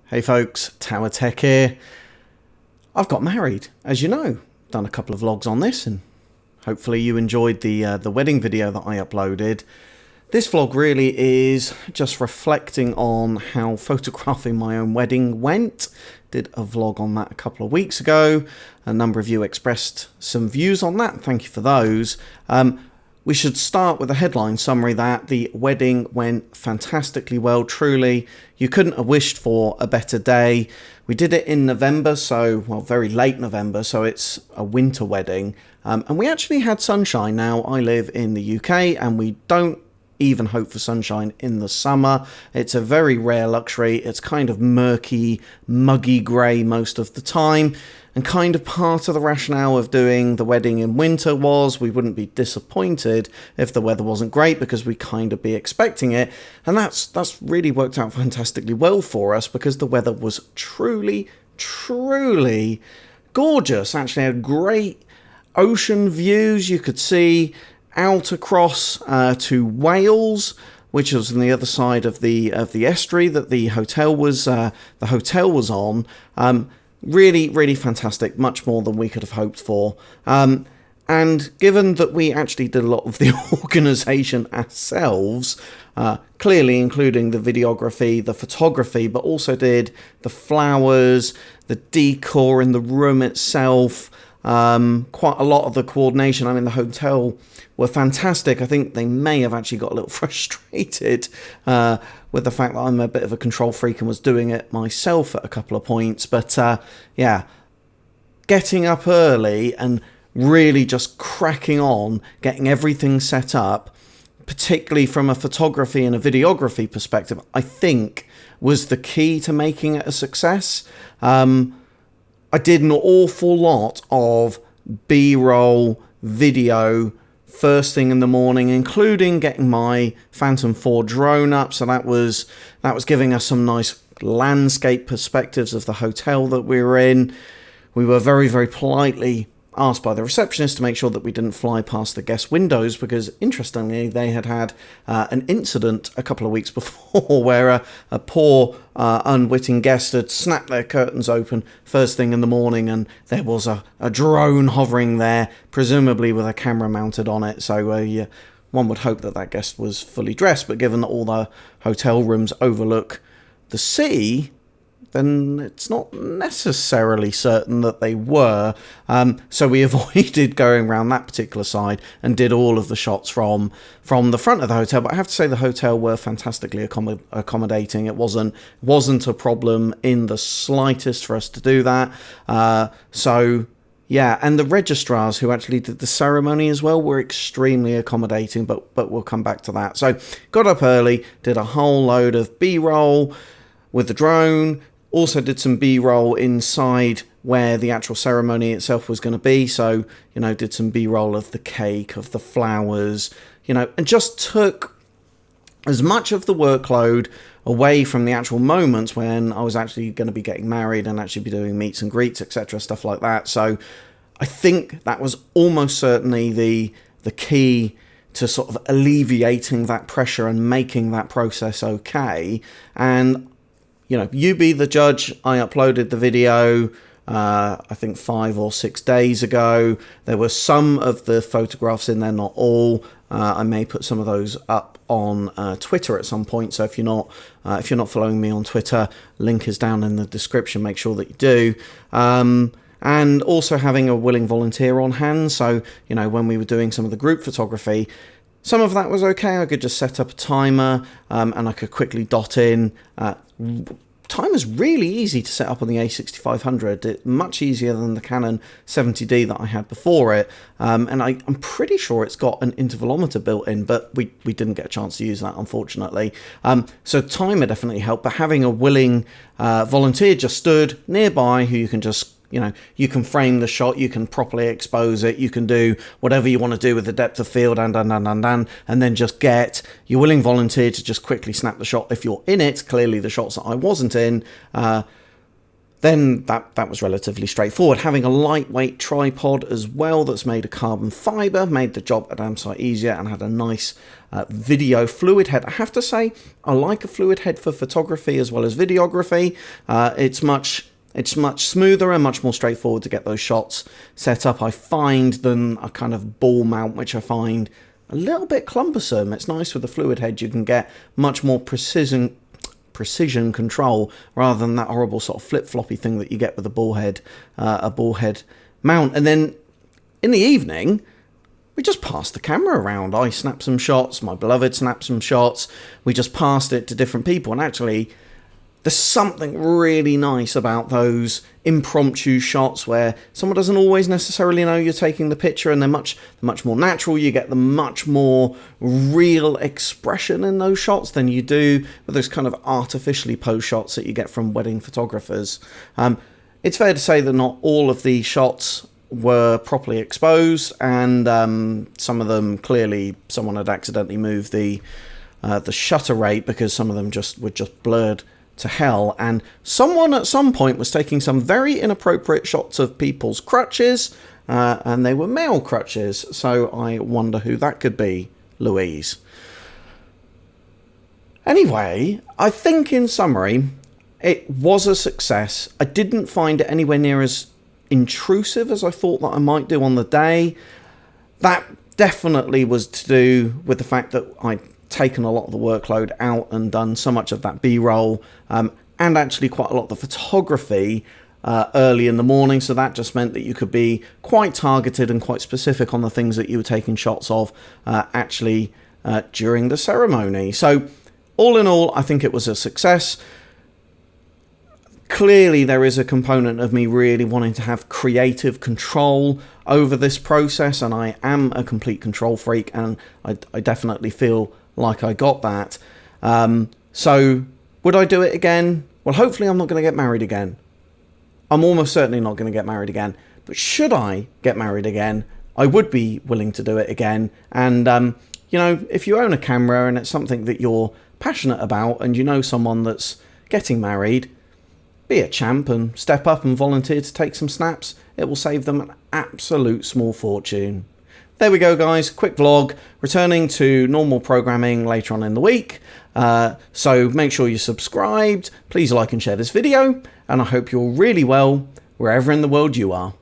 Hey folks, Tower Tech here. I've got married, as you know. Done a couple of vlogs on this, and hopefully you enjoyed the wedding video that I uploaded. This vlog really is just reflecting on how photographing my own wedding went. Did a vlog on that a couple of weeks ago. A number of you expressed some views on that. Thank you for those. We should start with a headline summary that the wedding went fantastically well. Truly, you couldn't have wished for a better day. We did it in November, well, very late November, so it's a winter wedding. And we actually had sunshine. Now, I live in the UK, and we don't even hope for sunshine in the summer. It's a very rare luxury. It's kind of murky, muggy grey most of the time. And kind of part of the rationale of doing the wedding in winter was we wouldn't be disappointed if the weather wasn't great, because we kind of be expecting it. And that's really worked out fantastically well for us, because the weather was truly gorgeous. Actually had great ocean views. You could see out across to Wales, which was on the other side of the estuary that the hotel was on. Really fantastic, much more than we could have hoped for. And given that we actually did a lot of the organisation ourselves, clearly including the videography, the photography, but also did the flowers, the decor in the room itself, quite a lot of the coordination. I mean, the hotel were fantastic. I think they may have actually got a little frustrated with the fact that I'm a bit of a control freak and was doing it myself at a couple of points. But yeah, getting up early and really just cracking on, getting everything set up, particularly from a photography and a videography perspective, I think was the key to making it a success. I did an awful lot of B-roll video first thing in the morning, including getting my Phantom 4 drone up. So that was giving us some nice landscape perspectives of the hotel that we were in. We were very politely asked by the receptionist to make sure that we didn't fly past the guest windows, because interestingly they had an incident a couple of weeks before where a poor unwitting guest had snapped their curtains open first thing in the morning, and there was a drone hovering there, presumably with a camera mounted on it. So yeah, one would hope that guest was fully dressed, but given that all the hotel rooms overlook the sea, then it's not necessarily certain that they were. So we avoided going around that particular side and did all of the shots from the front of the hotel. But I have to say the hotel were fantastically accommodating. It wasn't a problem in the slightest for us to do that. So yeah, and the registrars who actually did the ceremony as well were extremely accommodating, but we'll come back to that. So got up early, did a whole load of B-roll with the drone. Also did some B-roll inside where the actual ceremony itself was going to be. So, did some B-roll of the cake, of the flowers, and just took as much of the workload away from the actual moments when I was actually going to be getting married and actually be doing meets and greets, etc., stuff like that. So I think that was almost certainly the key to sort of alleviating that pressure and making that process okay. And you be the judge. I uploaded the video, I think 5 or 6 days ago. There were some of the photographs in there, not all. I may put some of those up on Twitter at some point. So if you're not following me on Twitter, link is down in the description. Make sure that you do. And also having a willing volunteer on hand. So when we were doing some of the group photography, some of that was okay. I could just set up a timer and I could quickly dot in. Timer's really easy to set up on the A6500. It's much easier than the Canon 70D that I had before it. And I'm pretty sure it's got an intervalometer built in, but we didn't get a chance to use that, unfortunately. So timer definitely helped, but having a willing volunteer just stood nearby who you can just you can frame the shot, you can properly expose it, you can do whatever you want to do with the depth of field and then just get your willing volunteer to just quickly snap the shot if you're in it. Clearly the shots that I wasn't in, then that was relatively straightforward. Having a lightweight tripod as well that's made of carbon fibre made the job a damn sight easier, and had a nice video fluid head. I have to say, I like a fluid head for photography as well as videography. It's much smoother and much more straightforward to get those shots set up, I find, than a kind of ball mount, which I find a little bit cumbersome. It's nice with the fluid head. You can get much more precision control rather than that horrible sort of flip-floppy thing that you get with a ball head mount. And then in the evening, we just passed the camera around. I snapped some shots, my beloved snapped some shots. We just passed it to different people, and actually there's something really nice about those impromptu shots where someone doesn't always necessarily know you're taking the picture, and they're much more natural. You get the much more real expression in those shots than you do with those kind of artificially posed shots that you get from wedding photographers. It's fair to say that not all of the shots were properly exposed, and some of them, clearly someone had accidentally moved the shutter rate, because some of them were just blurred to hell, and someone at some point was taking some very inappropriate shots of people's crutches, and they were male crutches, so I wonder who that could be, Louise. Anyway, I think in summary, it was a success. I didn't find it anywhere near as intrusive as I thought that I might do on the day. That definitely was to do with the fact that I'd taken a lot of the workload out and done so much of that B-roll, and actually quite a lot of the photography early in the morning, so that just meant that you could be quite targeted and quite specific on the things that you were taking shots of actually during the ceremony. So all in all, I think it was a success. Clearly there is a component of me really wanting to have creative control over this process, and I am a complete control freak, and I definitely feel like I got that. So would I do it again? Well, hopefully I'm not going to get married again. I'm almost certainly not going to get married again. But should I get married again, I would be willing to do it again. And, you know, if you own a camera and it's something that you're passionate about, and you know someone that's getting married, be a champ and step up and volunteer to take some snaps. It will save them an absolute small fortune. There we go, guys. Quick vlog, returning to normal programming later on in the week. So make sure you're subscribed. Please like and share this video, and I hope you're really well wherever in the world you are.